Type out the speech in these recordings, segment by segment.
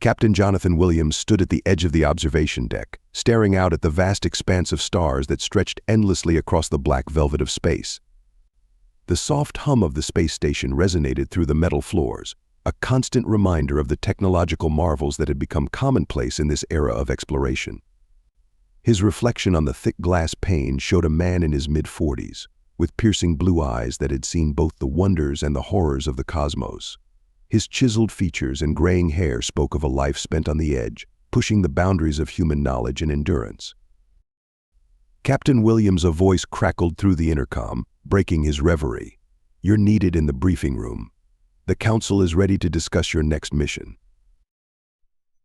Captain Jonathan Williams stood at the edge of the observation deck, staring out at the vast expanse of stars that stretched endlessly across the black velvet of space. The soft hum of the space station resonated through the metal floors, a constant reminder of the technological marvels that had become commonplace in this era of exploration. His reflection on the thick glass pane showed a man in his mid-40s, with piercing blue eyes that had seen both the wonders and the horrors of the cosmos. His chiseled features and graying hair spoke of a life spent on the edge, pushing the boundaries of human knowledge and endurance. Captain Williams, a voice crackled through the intercom, breaking his reverie. "You're needed in the briefing room. The council is ready to discuss your next mission."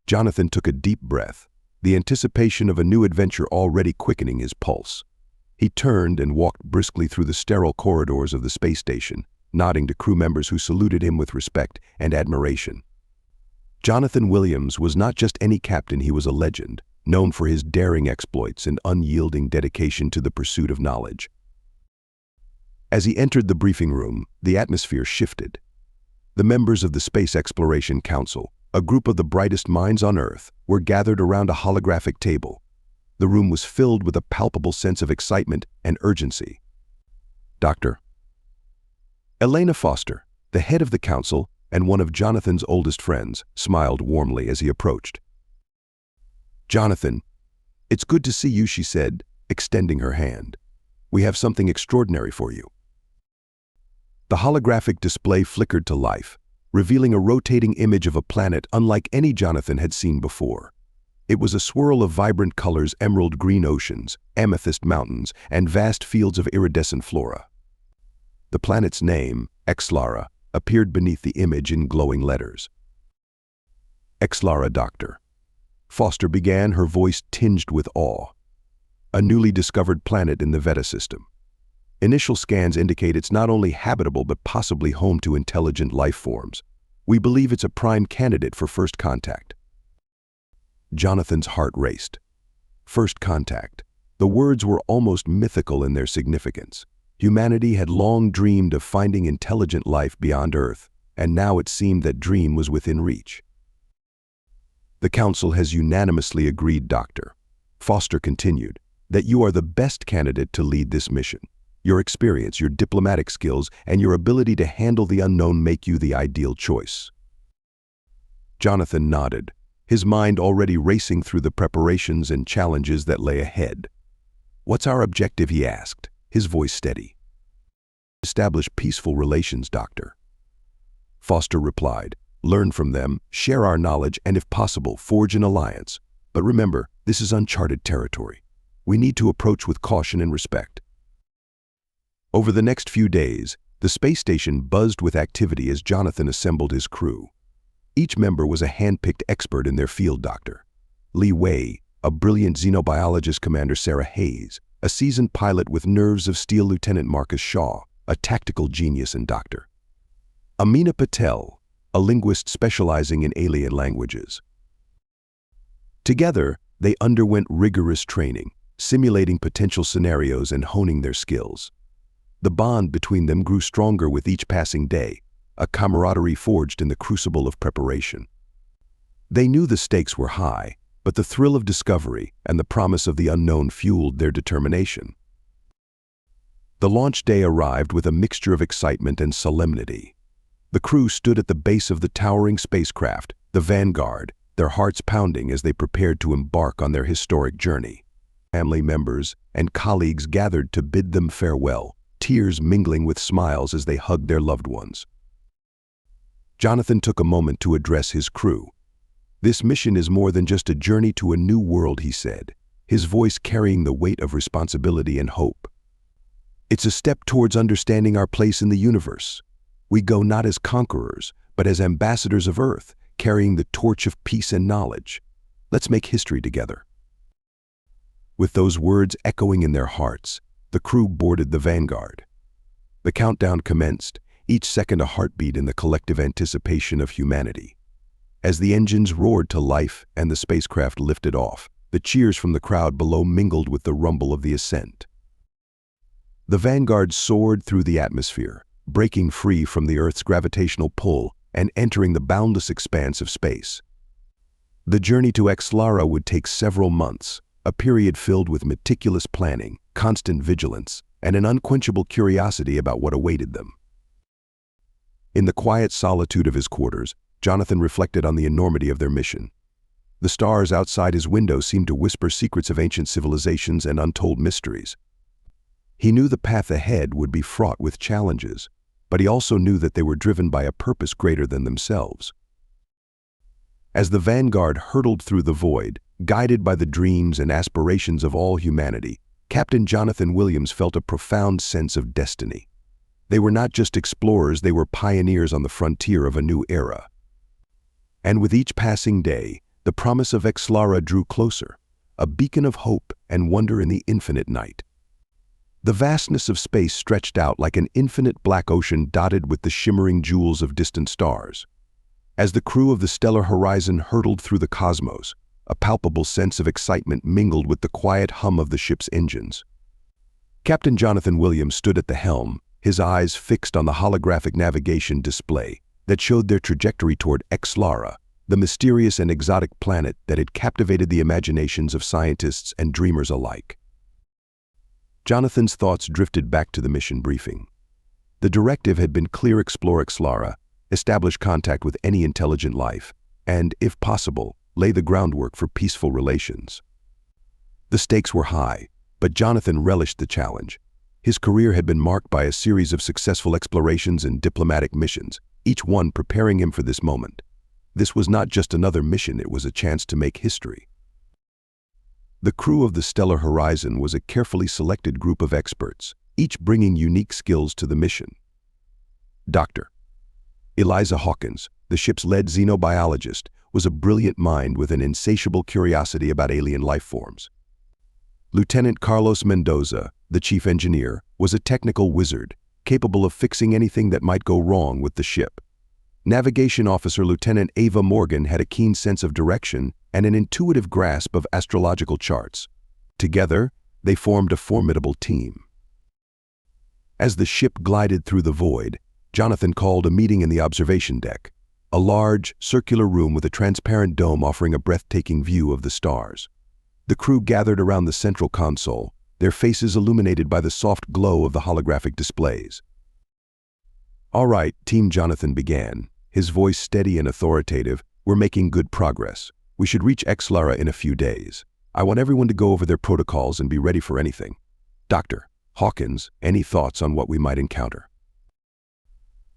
Jonathan took a deep breath, the anticipation of a new adventure already quickening his pulse. He turned and walked briskly through the sterile corridors of the space station, nodding to crew members who saluted him with respect and admiration. Jonathan Williams was not just any captain, he was a legend, known for his daring exploits and unyielding dedication to the pursuit of knowledge. As he entered the briefing room, the atmosphere shifted. The members of the Space Exploration Council, a group of the brightest minds on Earth, were gathered around a holographic table. The room was filled with a palpable sense of excitement and urgency. Dr. Elena Foster, the head of the council and one of Jonathan's oldest friends, smiled warmly as he approached. "Jonathan, it's good to see you," she said, extending her hand. "We have something extraordinary for you." The holographic display flickered to life, revealing a rotating image of a planet unlike any Jonathan had seen before. It was a swirl of vibrant colors: emerald green oceans, amethyst mountains, and vast fields of iridescent flora. The planet's name, Exlara, appeared beneath the image in glowing letters. "Exlara, Doctor," Foster began, her voice tinged with awe. "A newly discovered planet in the Veta system. Initial scans indicate it's not only habitable but possibly home to intelligent life forms. We believe it's a prime candidate for first contact." Jonathan's heart raced. First contact. The words were almost mythical in their significance. Humanity had long dreamed of finding intelligent life beyond Earth, and now it seemed that dream was within reach. "The Council has unanimously agreed, Doctor," Foster continued, "that you are the best candidate to lead this mission. Your experience, your diplomatic skills, and your ability to handle the unknown make you the ideal choice." Jonathan nodded, his mind already racing through the preparations and challenges that lay ahead. "What's our objective?" he asked, his voice steady. "Establish peaceful relations, Doctor," Foster replied. "Learn from them, share our knowledge, and if possible, forge an alliance. But remember, this is uncharted territory. We need to approach with caution and respect." Over the next few days, the space station buzzed with activity as Jonathan assembled his crew. Each member was a hand-picked expert in their field: Dr. Li Wei, a brilliant xenobiologist; Commander Sarah Hayes, a seasoned pilot with nerves of steel; Lieutenant Marcus Shaw, a tactical genius; and Dr. Amina Patel, a linguist specializing in alien languages. Together, they underwent rigorous training, simulating potential scenarios and honing their skills. The bond between them grew stronger with each passing day, a camaraderie forged in the crucible of preparation. They knew the stakes were high, but the thrill of discovery and the promise of the unknown fueled their determination. The launch day arrived with a mixture of excitement and solemnity. The crew stood at the base of the towering spacecraft, the Vanguard, their hearts pounding as they prepared to embark on their historic journey. Family members and colleagues gathered to bid them farewell, tears mingling with smiles as they hugged their loved ones. Jonathan took a moment to address his crew. "This mission is more than just a journey to a new world," he said, his voice carrying the weight of responsibility and hope. "It's a step towards understanding our place in the universe. We go not as conquerors, but as ambassadors of Earth, carrying the torch of peace and knowledge. Let's make history together." With those words echoing in their hearts, the crew boarded the Vanguard. The countdown commenced, each second a heartbeat in the collective anticipation of humanity. As the engines roared to life and the spacecraft lifted off, the cheers from the crowd below mingled with the rumble of the ascent. The Vanguard soared through the atmosphere, breaking free from the Earth's gravitational pull and entering the boundless expanse of space. The journey to Exlara would take several months, a period filled with meticulous planning, constant vigilance, and an unquenchable curiosity about what awaited them. In the quiet solitude of his quarters, Jonathan reflected on the enormity of their mission. The stars outside his window seemed to whisper secrets of ancient civilizations and untold mysteries. He knew the path ahead would be fraught with challenges, but he also knew that they were driven by a purpose greater than themselves. As the vanguard hurtled through the void, guided by the dreams and aspirations of all humanity, Captain Jonathan Williams felt a profound sense of destiny. They were not just explorers, they were pioneers on the frontier of a new era. And with each passing day, the promise of Exlara drew closer, a beacon of hope and wonder in the infinite night. The vastness of space stretched out like an infinite black ocean dotted with the shimmering jewels of distant stars. As the crew of the stellar horizon hurtled through the cosmos, a palpable sense of excitement mingled with the quiet hum of the ship's engines. Captain Jonathan Williams stood at the helm, his eyes fixed on the holographic navigation display that showed their trajectory toward Exlara, the mysterious and exotic planet that had captivated the imaginations of scientists and dreamers alike. Jonathan's thoughts drifted back to the mission briefing. The directive had been clear: explore Exlara, establish contact with any intelligent life, and, if possible, lay the groundwork for peaceful relations. The stakes were high, but Jonathan relished the challenge. His career had been marked by a series of successful explorations and diplomatic missions, each one preparing him for this moment. This was not just another mission, it was a chance to make history. The crew of the Stellar Horizon was a carefully selected group of experts, each bringing unique skills to the mission. Dr. Eliza Hawkins, the ship's lead xenobiologist, was a brilliant mind with an insatiable curiosity about alien life forms. Lieutenant Carlos Mendoza, the chief engineer, was a technical wizard, capable of fixing anything that might go wrong with the ship. Navigation Officer Lieutenant Ava Morgan had a keen sense of direction and an intuitive grasp of astrological charts. Together, they formed a formidable team. As the ship glided through the void, Jonathan called a meeting in the observation deck, a large, circular room with a transparent dome offering a breathtaking view of the stars. The crew gathered around the central console, their faces illuminated by the soft glow of the holographic displays. "All right," Team Jonathan began, his voice steady and authoritative. "We're making good progress. We should reach Exlara in a few days. I want everyone to go over their protocols and be ready for anything. Dr. Hawkins, any thoughts on what we might encounter?"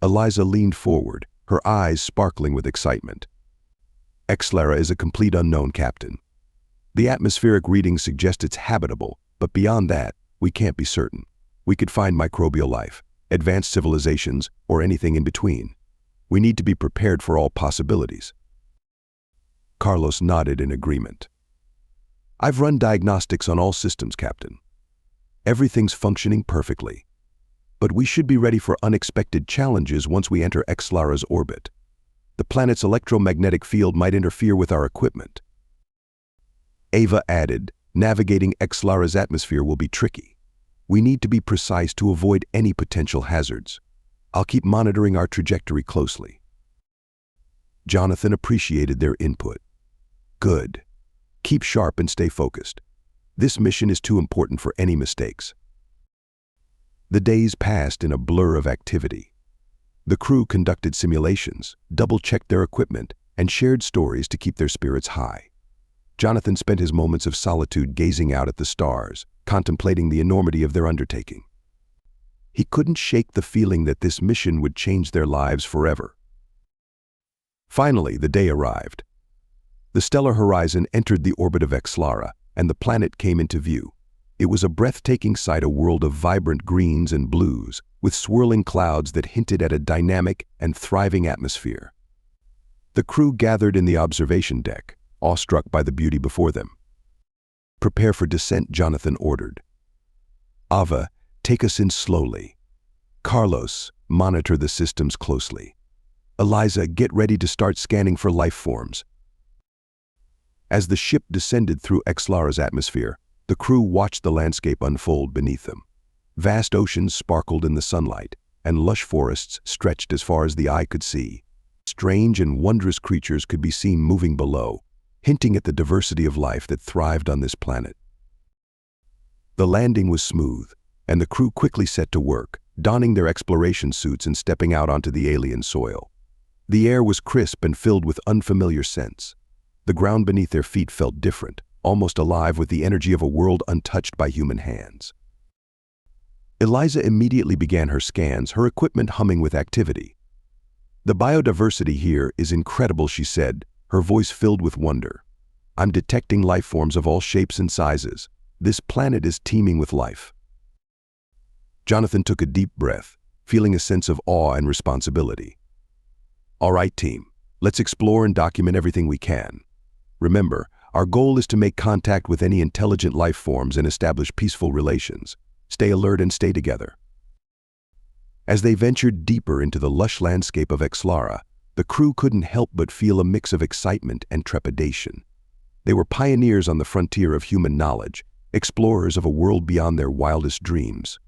Eliza leaned forward, her eyes sparkling with excitement. "Exlara is a complete unknown, Captain. The atmospheric readings suggest it's habitable, but beyond that, we can't be certain. We could find microbial life, advanced civilizations, or anything in between. We need to be prepared for all possibilities." Carlos nodded in agreement. "I've run diagnostics on all systems, Captain. Everything's functioning perfectly. But we should be ready for unexpected challenges once we enter Exlara's orbit. The planet's electromagnetic field might interfere with our equipment." Ava added, "Navigating Exlara's atmosphere will be tricky. We need to be precise to avoid any potential hazards. I'll keep monitoring our trajectory closely." Jonathan appreciated their input. "Good. Keep sharp and stay focused. This mission is too important for any mistakes." The days passed in a blur of activity. The crew conducted simulations, double-checked their equipment, and shared stories to keep their spirits high. Jonathan spent his moments of solitude gazing out at the stars, contemplating the enormity of their undertaking. He couldn't shake the feeling that this mission would change their lives forever. Finally, the day arrived. The stellar horizon entered the orbit of Exlara, and the planet came into view. It was a breathtaking sight, a world of vibrant greens and blues, with swirling clouds that hinted at a dynamic and thriving atmosphere. The crew gathered in the observation deck, awestruck by the beauty before them. "Prepare for descent," Jonathan ordered. "Ava, take us in slowly. Carlos, monitor the systems closely. Eliza, get ready to start scanning for life forms." As the ship descended through Exlara's atmosphere, the crew watched the landscape unfold beneath them. Vast oceans sparkled in the sunlight, and lush forests stretched as far as the eye could see. Strange and wondrous creatures could be seen moving below, hinting at the diversity of life that thrived on this planet. The landing was smooth, and the crew quickly set to work, donning their exploration suits and stepping out onto the alien soil. The air was crisp and filled with unfamiliar scents. The ground beneath their feet felt different, almost alive with the energy of a world untouched by human hands. Eliza immediately began her scans, her equipment humming with activity. "The biodiversity here is incredible," she said, her voice filled with wonder. "I'm detecting life forms of all shapes and sizes. This planet is teeming with life." Jonathan took a deep breath, feeling a sense of awe and responsibility. "All right, team, let's explore and document everything we can. Remember, our goal is to make contact with any intelligent life forms and establish peaceful relations. Stay alert and stay together." As they ventured deeper into the lush landscape of Exlara, the crew couldn't help but feel a mix of excitement and trepidation. They were pioneers on the frontier of human knowledge, explorers of a world beyond their wildest dreams.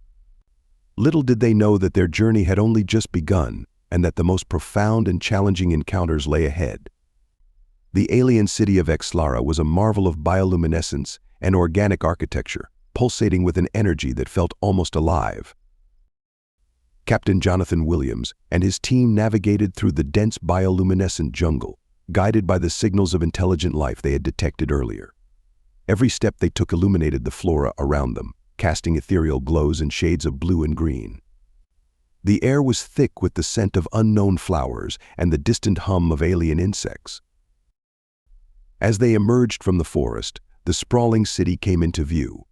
Little did they know that their journey had only just begun, and that the most profound and challenging encounters lay ahead. The alien city of Exlara was a marvel of bioluminescence and organic architecture, pulsating with an energy that felt almost alive. Captain Jonathan Williams and his team navigated through the dense bioluminescent jungle, guided by the signals of intelligent life they had detected earlier. Every step they took illuminated the flora around them, casting ethereal glows in shades of blue and green. The air was thick with the scent of unknown flowers and the distant hum of alien insects. As they emerged from the forest, the sprawling city came into view.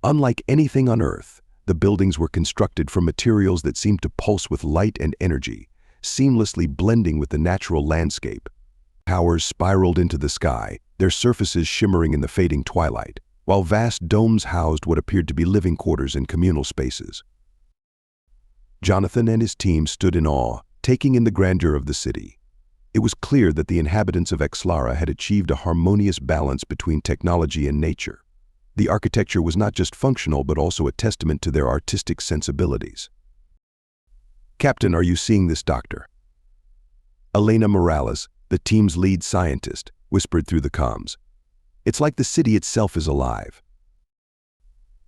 Unlike anything on Earth, the buildings were constructed from materials that seemed to pulse with light and energy, seamlessly blending with the natural landscape. Towers spiraled into the sky, their surfaces shimmering in the fading twilight, while vast domes housed what appeared to be living quarters and communal spaces. Jonathan and his team stood in awe, taking in the grandeur of the city. It was clear that the inhabitants of Exlara had achieved a harmonious balance between technology and nature. The architecture was not just functional but also a testament to their artistic sensibilities. "Captain, are you seeing this, Doctor?" Elena Morales, the team's lead scientist, whispered through the comms. "It's like the city itself is alive."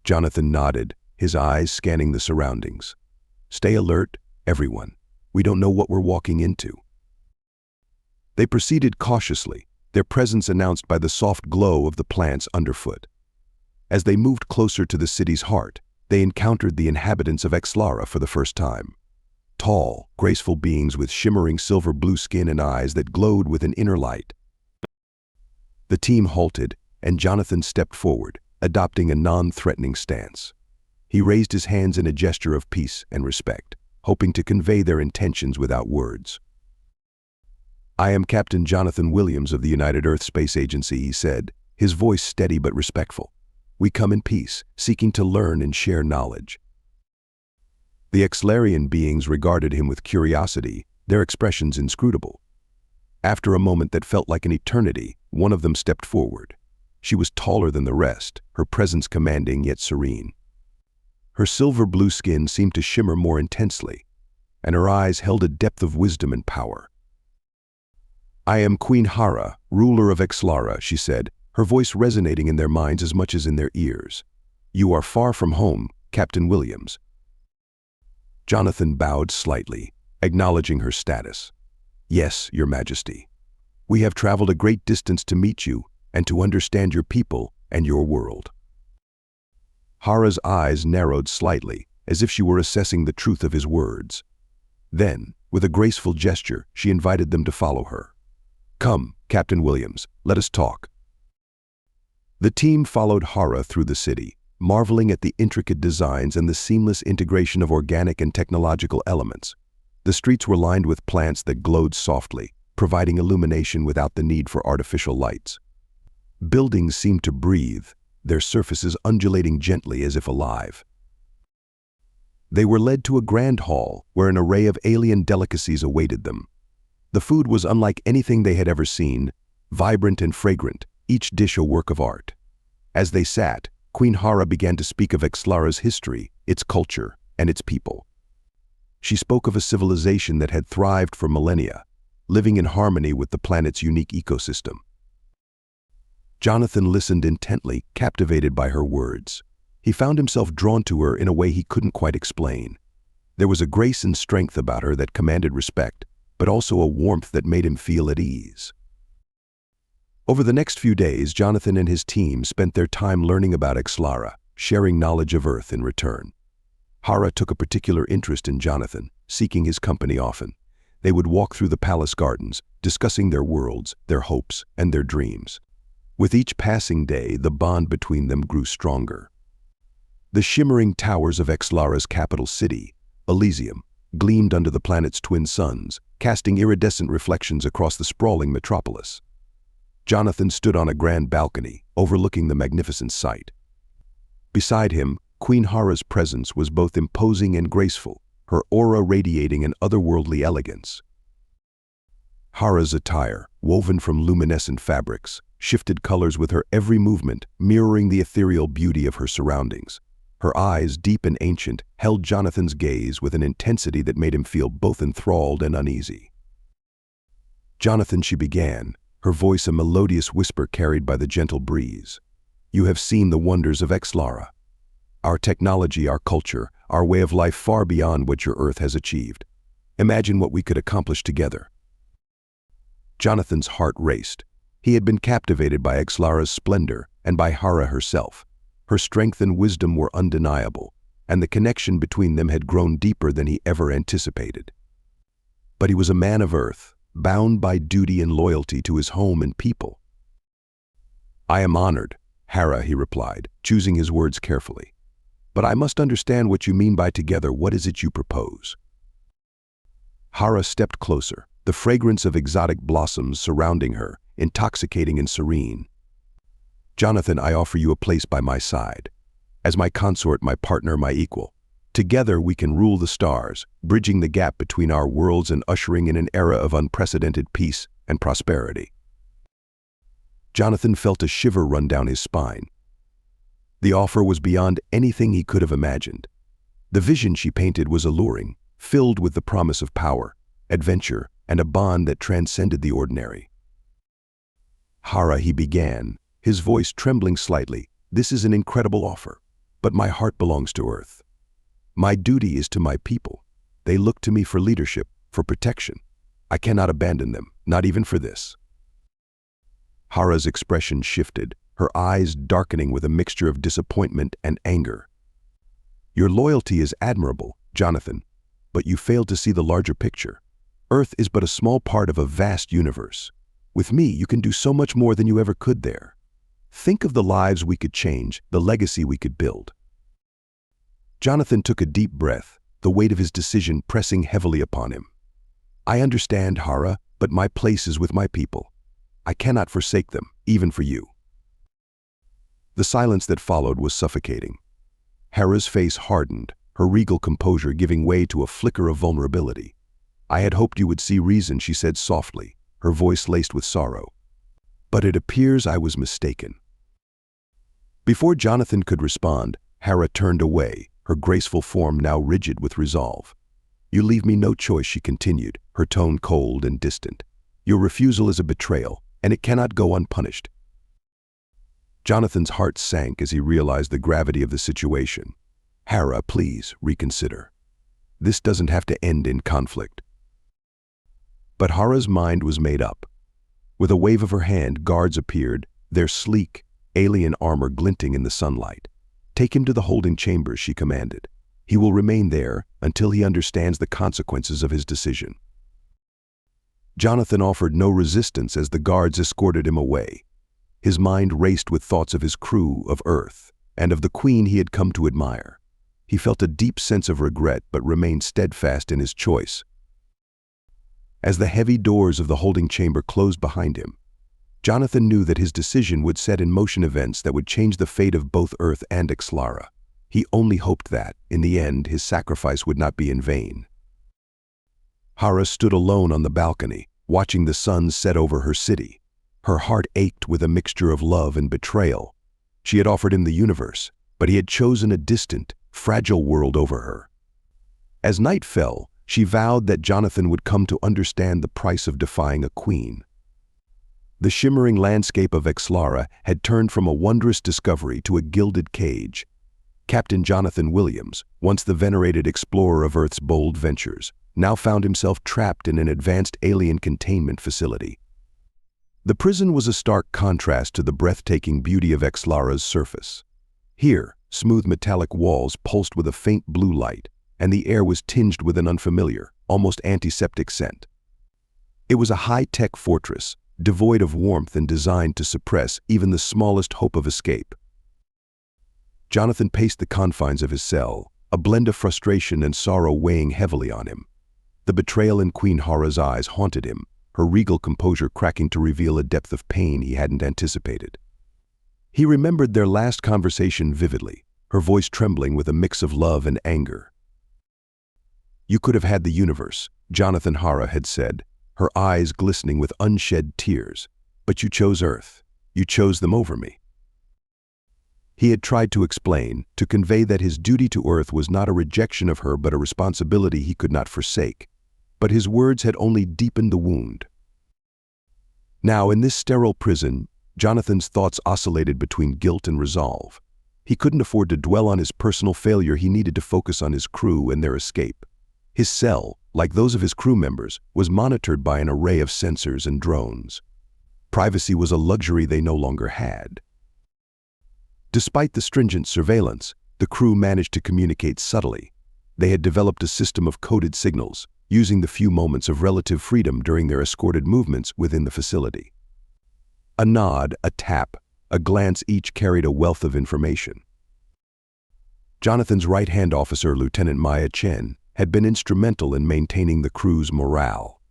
Jonathan nodded, his eyes scanning the surroundings. "Stay alert, everyone. We don't know what we're walking into." They proceeded cautiously, their presence announced by the soft glow of the plants underfoot. As they moved closer to the city's heart, they encountered the inhabitants of Exlara for the first time. Tall, graceful beings with shimmering silver blue skin and eyes that glowed with an inner light. The team halted, and Jonathan stepped forward, adopting a non-threatening stance. He raised his hands in a gesture of peace and respect, hoping to convey their intentions without words. "I am Captain Jonathan Williams of the United Earth Space Agency," he said, his voice steady but respectful. "We come in peace, seeking to learn and share knowledge." The Exlarian beings regarded him with curiosity, their expressions inscrutable. After a moment that felt like an eternity, one of them stepped forward. She was taller than the rest, her presence commanding yet serene. Her silver blue skin seemed to shimmer more intensely, and her eyes held a depth of wisdom and power. "I am Queen Hara, ruler of Exlara," she said, her voice resonating in their minds as much as in their ears. "You are far from home, Captain Williams." Jonathan bowed slightly, acknowledging her status. "Yes, Your Majesty. We have traveled a great distance to meet you and to understand your people and your world." Hara's eyes narrowed slightly, as if she were assessing the truth of his words. Then, with a graceful gesture, she invited them to follow her. "Come, Captain Williams, let us talk." The team followed Hara through the city, marveling at the intricate designs and the seamless integration of organic and technological elements. The streets were lined with plants that glowed softly, providing illumination without the need for artificial lights. Buildings seemed to breathe, their surfaces undulating gently as if alive. They were led to a grand hall where an array of alien delicacies awaited them. The food was unlike anything they had ever seen, vibrant and fragrant, each dish a work of art. As they sat, Queen Hara began to speak of Exlara's history, its culture, and its people. She spoke of a civilization that had thrived for millennia, living in harmony with the planet's unique ecosystem. Jonathan listened intently, captivated by her words. He found himself drawn to her in a way he couldn't quite explain. There was a grace and strength about her that commanded respect, but also a warmth that made him feel at ease. Over the next few days, Jonathan and his team spent their time learning about Exlara, sharing knowledge of Earth in return. Hara took a particular interest in Jonathan, seeking his company often. They would walk through the palace gardens, discussing their worlds, their hopes, and their dreams. With each passing day, the bond between them grew stronger. The shimmering towers of Exlara's capital city, Elysium, gleamed under the planet's twin suns, casting iridescent reflections across the sprawling metropolis. Jonathan stood on a grand balcony, overlooking the magnificent sight. Beside him, Queen Hara's presence was both imposing and graceful, her aura radiating an otherworldly elegance. Hara's attire, woven from luminescent fabrics, shifted colors with her every movement, mirroring the ethereal beauty of her surroundings. Her eyes, deep and ancient, held Jonathan's gaze with an intensity that made him feel both enthralled and uneasy. "Jonathan," she began, her voice a melodious whisper carried by the gentle breeze. "You have seen the wonders of Exlara. Our technology, our culture, our way of life far beyond what your Earth has achieved. Imagine what we could accomplish together." Jonathan's heart raced. He had been captivated by Exlara's splendor and by Hara herself. Her strength and wisdom were undeniable, and the connection between them had grown deeper than he ever anticipated. But he was a man of Earth, bound by duty and loyalty to his home and people. "I am honored, Hara," he replied, choosing his words carefully. "But I must understand what you mean by together. What is it you propose?" Hara stepped closer, the fragrance of exotic blossoms surrounding her, intoxicating and serene. "Jonathan, I offer you a place by my side. As my consort, my partner, my equal. Together we can rule the stars, bridging the gap between our worlds and ushering in an era of unprecedented peace and prosperity." Jonathan felt a shiver run down his spine. The offer was beyond anything he could have imagined. The vision she painted was alluring, filled with the promise of power, adventure, and a bond that transcended the ordinary. "Hara," he began, his voice trembling slightly, "this is an incredible offer, but my heart belongs to Earth. My duty is to my people. They look to me for leadership, for protection. I cannot abandon them, not even for this." Hara's expression shifted, her eyes darkening with a mixture of disappointment and anger. "Your loyalty is admirable, Jonathan, but you fail to see the larger picture. Earth is but a small part of a vast universe. With me, you can do so much more than you ever could there. Think of the lives we could change, the legacy we could build." Jonathan took a deep breath, the weight of his decision pressing heavily upon him. "I understand, Hara, but my place is with my people. I cannot forsake them, even for you." The silence that followed was suffocating. Hera's face hardened, her regal composure giving way to a flicker of vulnerability. "I had hoped you would see reason," she said softly, her voice laced with sorrow. "But it appears I was mistaken." Before Jonathan could respond, Hera turned away, her graceful form now rigid with resolve. "You leave me no choice," she continued, her tone cold and distant. "Your refusal is a betrayal, and it cannot go unpunished." Jonathan's heart sank as he realized the gravity of the situation. "Hera, please, reconsider. This doesn't have to end in conflict." But Hara's mind was made up. With a wave of her hand, guards appeared, their sleek, alien armor glinting in the sunlight. "Take him to the holding chambers," she commanded. "He will remain there until he understands the consequences of his decision." Jonathan offered no resistance as the guards escorted him away. His mind raced with thoughts of his crew, of Earth, and of the queen he had come to admire. He felt a deep sense of regret but remained steadfast in his choice. As the heavy doors of the holding chamber closed behind him, Jonathan knew that his decision would set in motion events that would change the fate of both Earth and Exlara. He only hoped that, in the end, his sacrifice would not be in vain. Hara stood alone on the balcony, watching the sun set over her city. Her heart ached with a mixture of love and betrayal. She had offered him the universe, but he had chosen a distant, fragile world over her. As night fell, she vowed that Jonathan would come to understand the price of defying a queen. The shimmering landscape of Exlara had turned from a wondrous discovery to a gilded cage. Captain Jonathan Williams, once the venerated explorer of Earth's bold ventures, now found himself trapped in an advanced alien containment facility. The prison was a stark contrast to the breathtaking beauty of Exlara's surface. Here, smooth metallic walls pulsed with a faint blue light, and the air was tinged with an unfamiliar, almost antiseptic scent. It was a high-tech fortress, devoid of warmth and designed to suppress even the smallest hope of escape. Jonathan paced the confines of his cell, a blend of frustration and sorrow weighing heavily on him. The betrayal in Queen Hara's eyes haunted him, her regal composure cracking to reveal a depth of pain he hadn't anticipated. He remembered their last conversation vividly, her voice trembling with a mix of love and anger. "You could have had the universe," Jonathan Hara had said, her eyes glistening with unshed tears, "but you chose Earth. You chose them over me." He had tried to explain, to convey that his duty to Earth was not a rejection of her but a responsibility he could not forsake. But his words had only deepened the wound. Now, in this sterile prison, Jonathan's thoughts oscillated between guilt and resolve. He couldn't afford to dwell on his personal failure. He needed to focus on his crew and their escape. His cell, like those of his crew members, was monitored by an array of sensors and drones. Privacy was a luxury they no longer had. Despite the stringent surveillance, the crew managed to communicate subtly. They had developed a system of coded signals, using the few moments of relative freedom during their escorted movements within the facility. A nod, a tap, a glance each carried a wealth of information. Jonathan's right-hand officer, Lieutenant Maya Chen, had been instrumental in maintaining the crew's morale.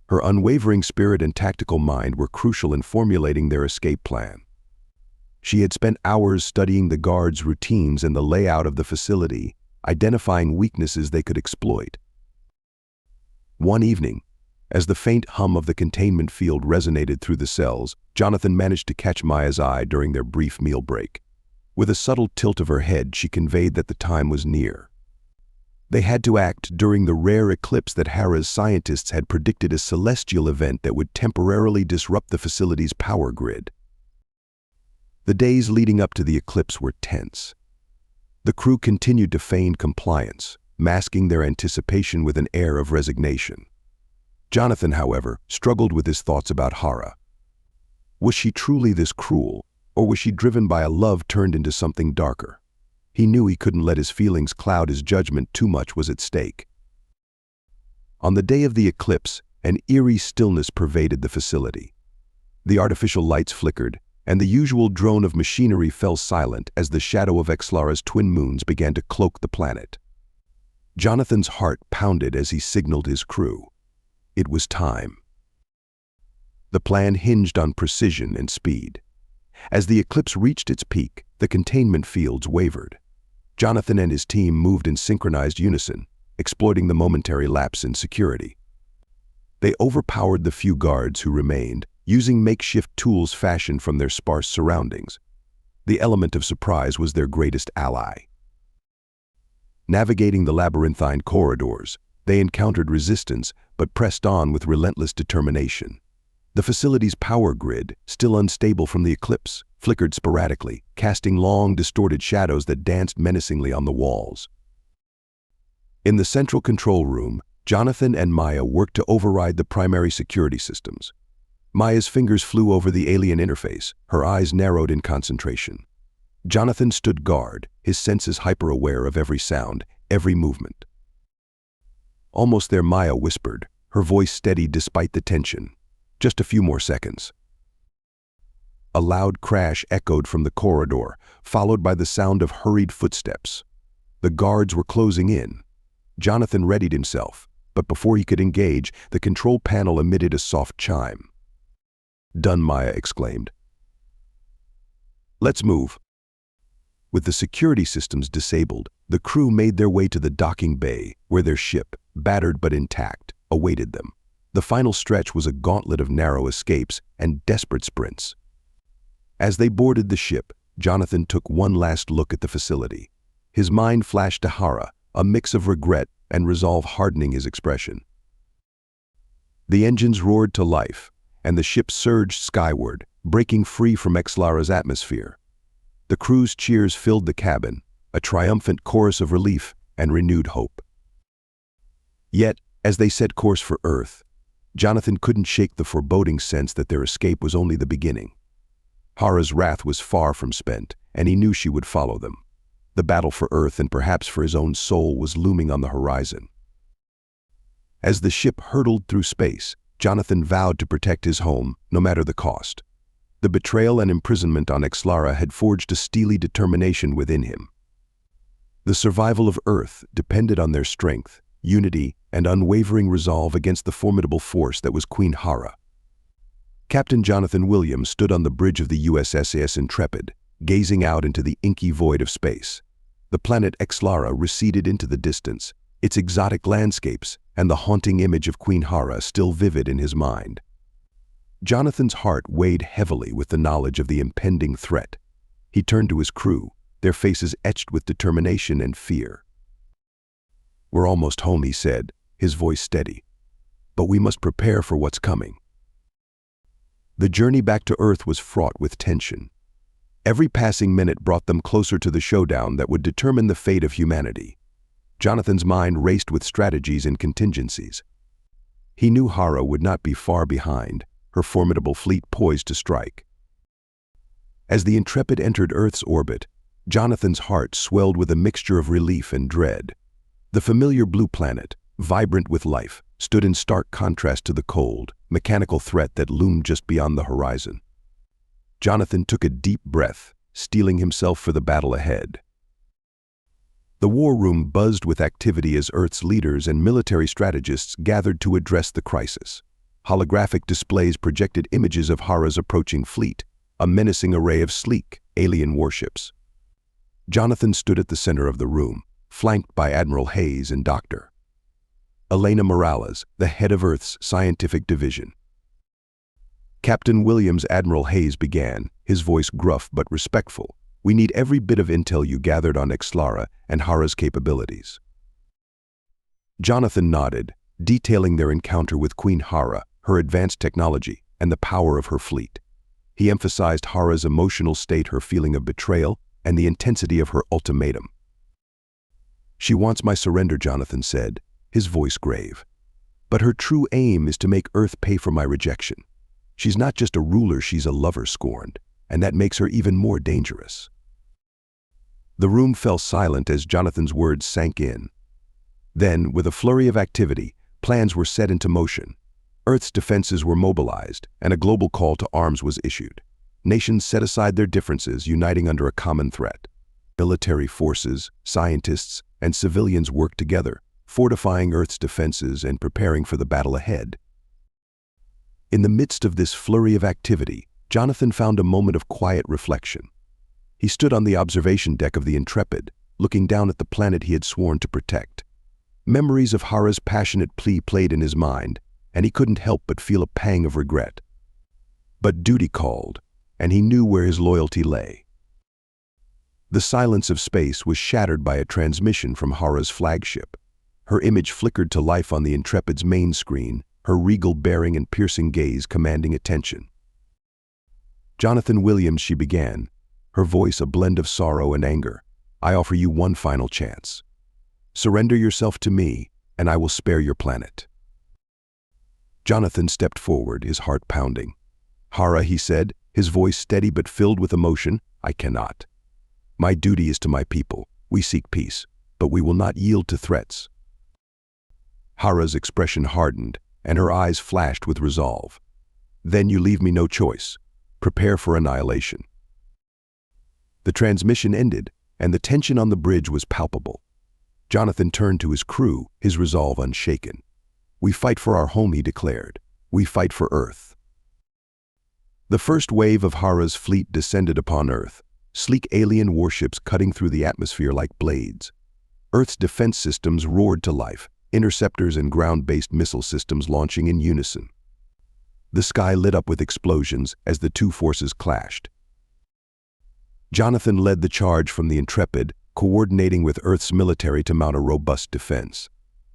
Her unwavering spirit and tactical mind were crucial in formulating their escape plan. She had spent hours studying the guards' routines and the layout of the facility, identifying weaknesses they could exploit. One evening, as the faint hum of the containment field resonated through the cells, Jonathan managed to catch Maya's eye during their brief meal break. With a subtle tilt of her head, she conveyed that the time was near. They had to act during the rare eclipse that Hara's scientists had predicted, a celestial event that would temporarily disrupt the facility's power grid. The days leading up to the eclipse were tense. The crew continued to feign compliance, masking their anticipation with an air of resignation. Jonathan, however, struggled with his thoughts about Hara. Was she truly this cruel, or was she driven by a love turned into something darker? He knew he couldn't let his feelings cloud his judgment. Too much was at stake. On the day of the eclipse, an eerie stillness pervaded the facility. The artificial lights flickered, and the usual drone of machinery fell silent as the shadow of Exlara's twin moons began to cloak the planet. Jonathan's heart pounded as he signaled his crew. It was time. The plan hinged on precision and speed. As the eclipse reached its peak, the containment fields wavered. Jonathan and his team moved in synchronized unison, exploiting the momentary lapse in security. They overpowered the few guards who remained, using makeshift tools fashioned from their sparse surroundings. The element of surprise was their greatest ally. Navigating the labyrinthine corridors, they encountered resistance but pressed on with relentless determination. The facility's power grid, still unstable from the eclipse, flickered sporadically, casting long, distorted shadows that danced menacingly on the walls. In the central control room, Jonathan and Maya worked to override the primary security systems. Maya's fingers flew over the alien interface, her eyes narrowed in concentration. Jonathan stood guard, his senses hyper-aware of every sound, every movement. Almost there, Maya whispered, her voice steady despite the tension. Just a few more seconds. A loud crash echoed from the corridor, followed by the sound of hurried footsteps. The guards were closing in. Jonathan readied himself, but before he could engage, the control panel emitted a soft chime. "Done," Maya exclaimed. "Let's move." With the security systems disabled, the crew made their way to the docking bay, where their ship, battered but intact, awaited them. The final stretch was a gauntlet of narrow escapes and desperate sprints. As they boarded the ship, Jonathan took one last look at the facility. His mind flashed to Hara, a mix of regret and resolve hardening his expression. The engines roared to life, and the ship surged skyward, breaking free from Exlara's atmosphere. The crew's cheers filled the cabin, a triumphant chorus of relief and renewed hope. Yet, as they set course for Earth, Jonathan couldn't shake the foreboding sense that their escape was only the beginning. Hara's wrath was far from spent, and he knew she would follow them. The battle for Earth and perhaps for his own soul was looming on the horizon. As the ship hurtled through space, Jonathan vowed to protect his home, no matter the cost. The betrayal and imprisonment on Exlara had forged a steely determination within him. The survival of Earth depended on their strength, unity, and unwavering resolve against the formidable force that was Queen Hara. Captain Jonathan Williams stood on the bridge of the USS Intrepid, gazing out into the inky void of space. The planet Exlara receded into the distance, its exotic landscapes and the haunting image of Queen Hara still vivid in his mind. Jonathan's heart weighed heavily with the knowledge of the impending threat. He turned to his crew, their faces etched with determination and fear. "We're almost home," he said, his voice steady. "But we must prepare for what's coming." The journey back to Earth was fraught with tension. Every passing minute brought them closer to the showdown that would determine the fate of humanity. Jonathan's mind raced with strategies and contingencies. He knew Hara would not be far behind, her formidable fleet poised to strike. As the Intrepid entered Earth's orbit, Jonathan's heart swelled with a mixture of relief and dread. The familiar blue planet, vibrant with life, stood in stark contrast to the cold, mechanical threat that loomed just beyond the horizon. Jonathan took a deep breath, steeling himself for the battle ahead. The war room buzzed with activity as Earth's leaders and military strategists gathered to address the crisis. Holographic displays projected images of Hara's approaching fleet, a menacing array of sleek, alien warships. Jonathan stood at the center of the room, flanked by Admiral Hayes and Dr. Elena Morales, the head of Earth's scientific division. Captain Williams. Admiral Hayes began, his voice gruff but respectful. "We need every bit of intel you gathered on Exlara and Hara's capabilities." Jonathan nodded, detailing their encounter with Queen Hara, her advanced technology, and the power of her fleet. He emphasized Hara's emotional state, her feeling of betrayal, and the intensity of her ultimatum. "She wants my surrender," Jonathan said, his voice grave. "But her true aim is to make Earth pay for my rejection. She's not just a ruler, she's a lover scorned, and that makes her even more dangerous." The room fell silent as Jonathan's words sank in. Then, with a flurry of activity, plans were set into motion. Earth's defenses were mobilized, and a global call to arms was issued. Nations set aside their differences, uniting under a common threat. Military forces, scientists, and civilians worked together, fortifying Earth's defenses and preparing for the battle ahead. In the midst of this flurry of activity, Jonathan found a moment of quiet reflection. He stood on the observation deck of the Intrepid, looking down at the planet he had sworn to protect. Memories of Hara's passionate plea played in his mind, and he couldn't help but feel a pang of regret. But duty called, and he knew where his loyalty lay. The silence of space was shattered by a transmission from Hara's flagship. Her image flickered to life on the Intrepid's main screen, her regal bearing and piercing gaze commanding attention. "Jonathan Williams," she began, her voice a blend of sorrow and anger, "I offer you one final chance. Surrender yourself to me, and I will spare your planet." Jonathan stepped forward, his heart pounding. "Hara," he said, his voice steady but filled with emotion, "I cannot. My duty is to my people. We seek peace, but we will not yield to threats." Hara's expression hardened, and her eyes flashed with resolve. "Then you leave me no choice. Prepare for annihilation." The transmission ended, and the tension on the bridge was palpable. Jonathan turned to his crew, his resolve unshaken. "We fight for our home," he declared. "We fight for Earth." The first wave of Hara's fleet descended upon Earth, sleek alien warships cutting through the atmosphere like blades. Earth's defense systems roared to life, interceptors and ground-based missile systems launching in unison. The sky lit up with explosions as the two forces clashed. Jonathan led the charge from the Intrepid, coordinating with Earth's military to mount a robust defense.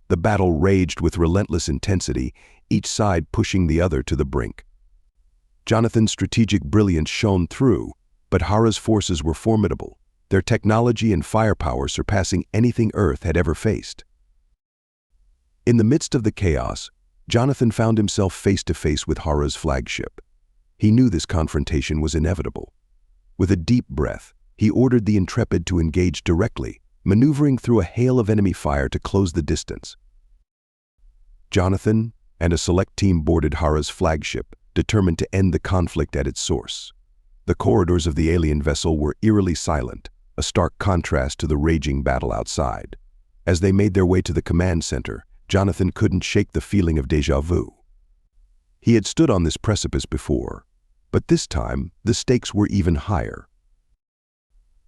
The battle raged with relentless intensity, each side pushing the other to the brink. Jonathan's strategic brilliance shone through, but Hara's forces were formidable, their technology and firepower surpassing anything Earth had ever faced. In the midst of the chaos, Jonathan found himself face to face with Hara's flagship. He knew this confrontation was inevitable. With a deep breath, he ordered the Intrepid to engage directly, maneuvering through a hail of enemy fire to close the distance. Jonathan and a select team boarded Hara's flagship, determined to end the conflict at its source. The corridors of the alien vessel were eerily silent, a stark contrast to the raging battle outside. As they made their way to the command center, Jonathan couldn't shake the feeling of déjà vu. He had stood on this precipice before, but this time the stakes were even higher.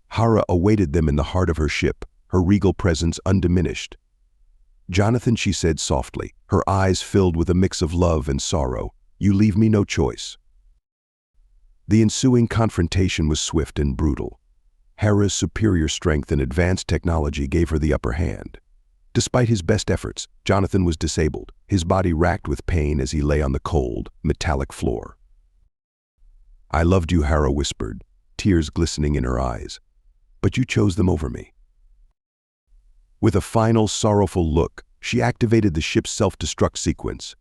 Hara awaited them in the heart of her ship, her regal presence undiminished. "Jonathan," she said softly, her eyes filled with a mix of love and sorrow, "you leave me no choice." The ensuing confrontation was swift and brutal. Hera's superior strength and advanced technology gave her the upper hand. Despite his best efforts, Jonathan was disabled, his body racked with pain as he lay on the cold, metallic floor. "I loved you," Hera whispered, tears glistening in her eyes, "but you chose them over me." With a final, sorrowful look, she activated the ship's self-destruct sequence.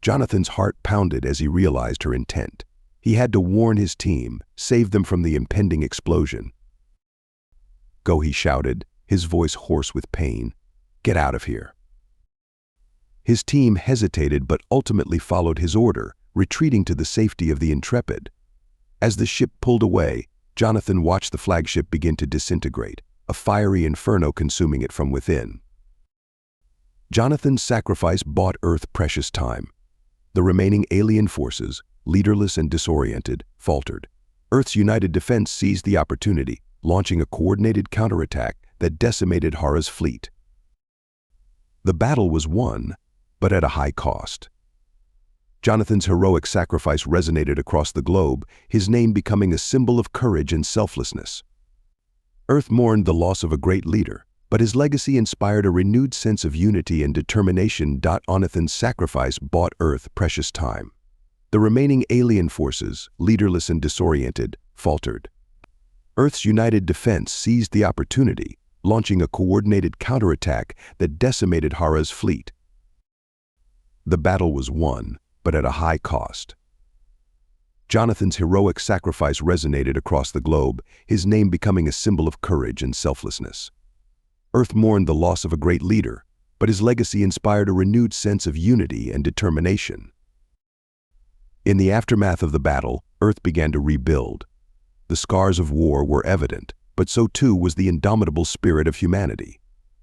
Jonathan's heart pounded as he realized her intent. He had to warn his team, save them from the impending explosion. "Go," he shouted, his voice hoarse with pain. "Get out of here." His team hesitated but ultimately followed his order, retreating to the safety of the Intrepid. As the ship pulled away, Jonathan watched the flagship begin to disintegrate, a fiery inferno consuming it from within. Jonathan's sacrifice bought Earth precious time. The remaining alien forces, leaderless and disoriented, faltered. Earth's united defense seized the opportunity, launching a coordinated counterattack that decimated Hara's fleet. The battle was won, but at a high cost. Jonathan's heroic sacrifice resonated across the globe, his name becoming a symbol of courage and selflessness. Earth mourned the loss of a great leader, but his legacy inspired a renewed sense of unity and determination. Jonathan's sacrifice bought Earth precious time. The remaining alien forces, leaderless and disoriented, faltered. Earth's united defense seized the opportunity, launching a coordinated counterattack that decimated Hara's fleet. The battle was won, but at a high cost. Jonathan's heroic sacrifice resonated across the globe, his name becoming a symbol of courage and selflessness. Earth mourned the loss of a great leader, but his legacy inspired a renewed sense of unity and determination. In the aftermath of the battle, Earth began to rebuild. The scars of war were evident, but so too was the indomitable spirit of humanity.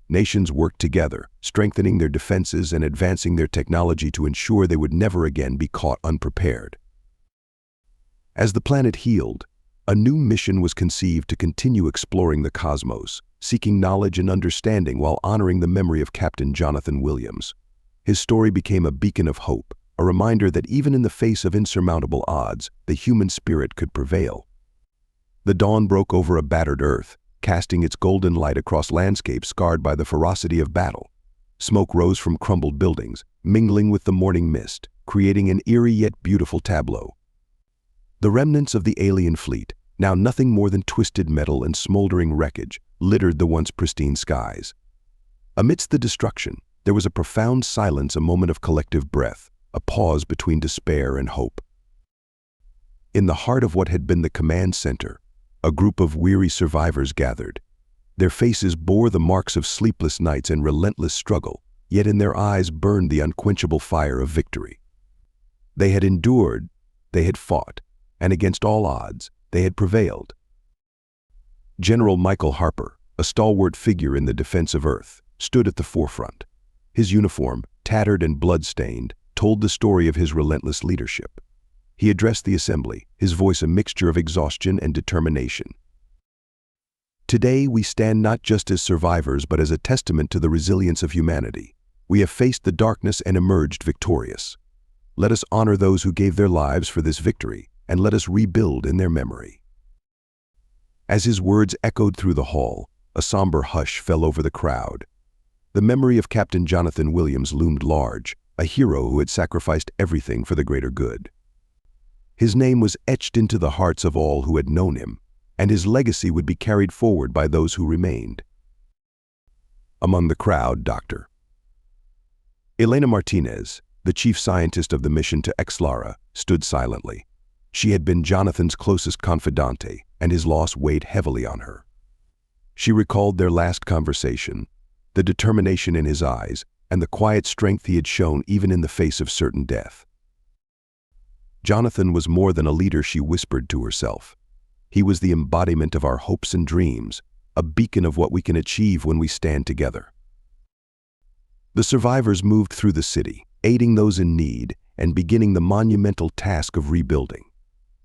Nations worked together, strengthening their defenses and advancing their technology to ensure they would never again be caught unprepared. As the planet healed, a new mission was conceived to continue exploring the cosmos, seeking knowledge and understanding while honoring the memory of Captain Jonathan Williams. His story became a beacon of hope, a reminder that even in the face of insurmountable odds, the human spirit could prevail. The dawn broke over a battered Earth, casting its golden light across landscapes scarred by the ferocity of battle. Smoke rose from crumbled buildings, mingling with the morning mist, creating an eerie yet beautiful tableau. The remnants of the alien fleet, now nothing more than twisted metal and smoldering wreckage, littered the once pristine skies. Amidst the destruction, there was a profound silence, a moment of collective breath, a pause between despair and hope. In the heart of what had been the command center, a group of weary survivors gathered. Their faces bore the marks of sleepless nights and relentless struggle, yet in their eyes burned the unquenchable fire of victory. They had endured, they had fought, and against all odds, they had prevailed. General Michael Harper, a stalwart figure in the defense of Earth, stood at the forefront. His uniform, tattered and blood-stained, told the story of his relentless leadership. He addressed the assembly, his voice a mixture of exhaustion and determination. "Today we stand not just as survivors but as a testament to the resilience of humanity. We have faced the darkness and emerged victorious. Let us honor those who gave their lives for this victory, and let us rebuild in their memory." As his words echoed through the hall, a somber hush fell over the crowd. The memory of Captain Jonathan Williams loomed large, a hero who had sacrificed everything for the greater good. His name was etched into the hearts of all who had known him, and his legacy would be carried forward by those who remained. Among the crowd, Dr. Elena Martinez, the chief scientist of the mission to Xlara, stood silently. She had been Jonathan's closest confidante, and his loss weighed heavily on her. She recalled their last conversation, the determination in his eyes, and the quiet strength he had shown even in the face of certain death. Jonathan was more than a leader, she whispered to herself. He was the embodiment of our hopes and dreams, a beacon of what we can achieve when we stand together. The survivors moved through the city, aiding those in need and beginning the monumental task of rebuilding.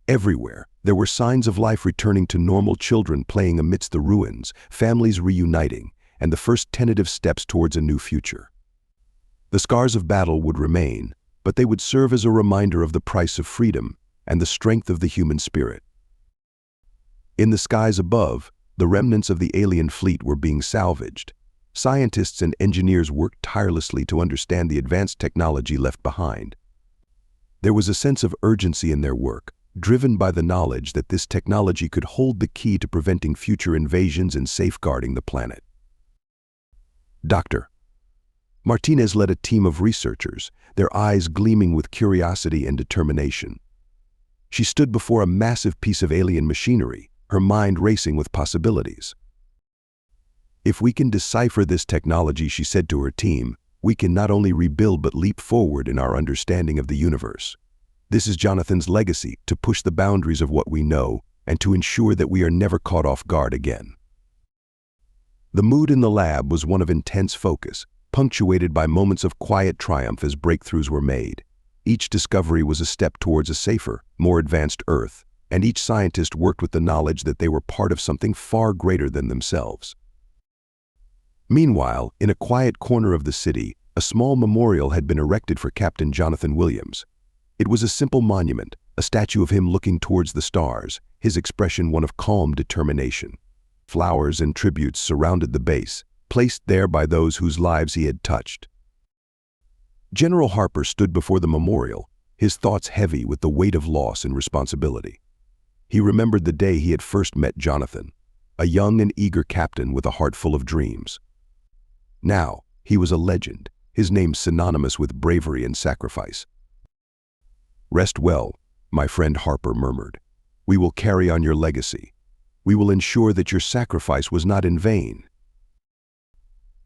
Everywhere, there were signs of life returning to normal, children playing amidst the ruins, families reuniting, and the first tentative steps towards a new future. The scars of battle would remain, but they would serve as a reminder of the price of freedom and the strength of the human spirit. In the skies above, the remnants of the alien fleet were being salvaged. Scientists and engineers worked tirelessly to understand the advanced technology left behind. There was a sense of urgency in their work, driven by the knowledge that this technology could hold the key to preventing future invasions and safeguarding the planet. Dr. Martinez led a team of researchers, their eyes gleaming with curiosity and determination. She stood before a massive piece of alien machinery, her mind racing with possibilities. If we can decipher this technology, she said to her team, we can not only rebuild but leap forward in our understanding of the universe. This is Jonathan's legacy, to push the boundaries of what we know and to ensure that we are never caught off guard again. The mood in the lab was one of intense focus, punctuated by moments of quiet triumph as breakthroughs were made. Each discovery was a step towards a safer, more advanced Earth, and each scientist worked with the knowledge that they were part of something far greater than themselves. Meanwhile, in a quiet corner of the city, a small memorial had been erected for Captain Jonathan Williams. It was a simple monument, a statue of him looking towards the stars, his expression one of calm determination. Flowers and tributes surrounded the base, placed there by those whose lives he had touched. General Harper stood before the memorial, his thoughts heavy with the weight of loss and responsibility. He remembered the day he had first met Jonathan, a young and eager captain with a heart full of dreams. Now, he was a legend, his name synonymous with bravery and sacrifice. "Rest well," my friend Harper murmured. "We will carry on your legacy. We will ensure that your sacrifice was not in vain."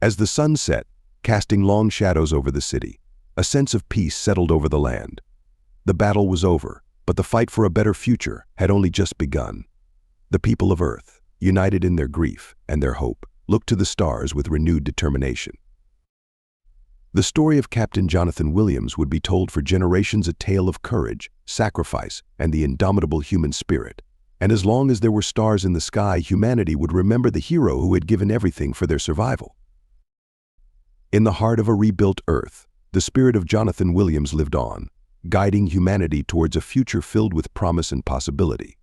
As the sun set, casting long shadows over the city, a sense of peace settled over the land. The battle was over, but the fight for a better future had only just begun. The people of Earth, united in their grief and their hope, looked to the stars with renewed determination. The story of Captain Jonathan Williams would be told for generations, a tale of courage, sacrifice, and the indomitable human spirit. And as long as there were stars in the sky, humanity would remember the hero who had given everything for their survival. In the heart of a rebuilt Earth, the spirit of Jonathan Williams lived on, guiding humanity towards a future filled with promise and possibility.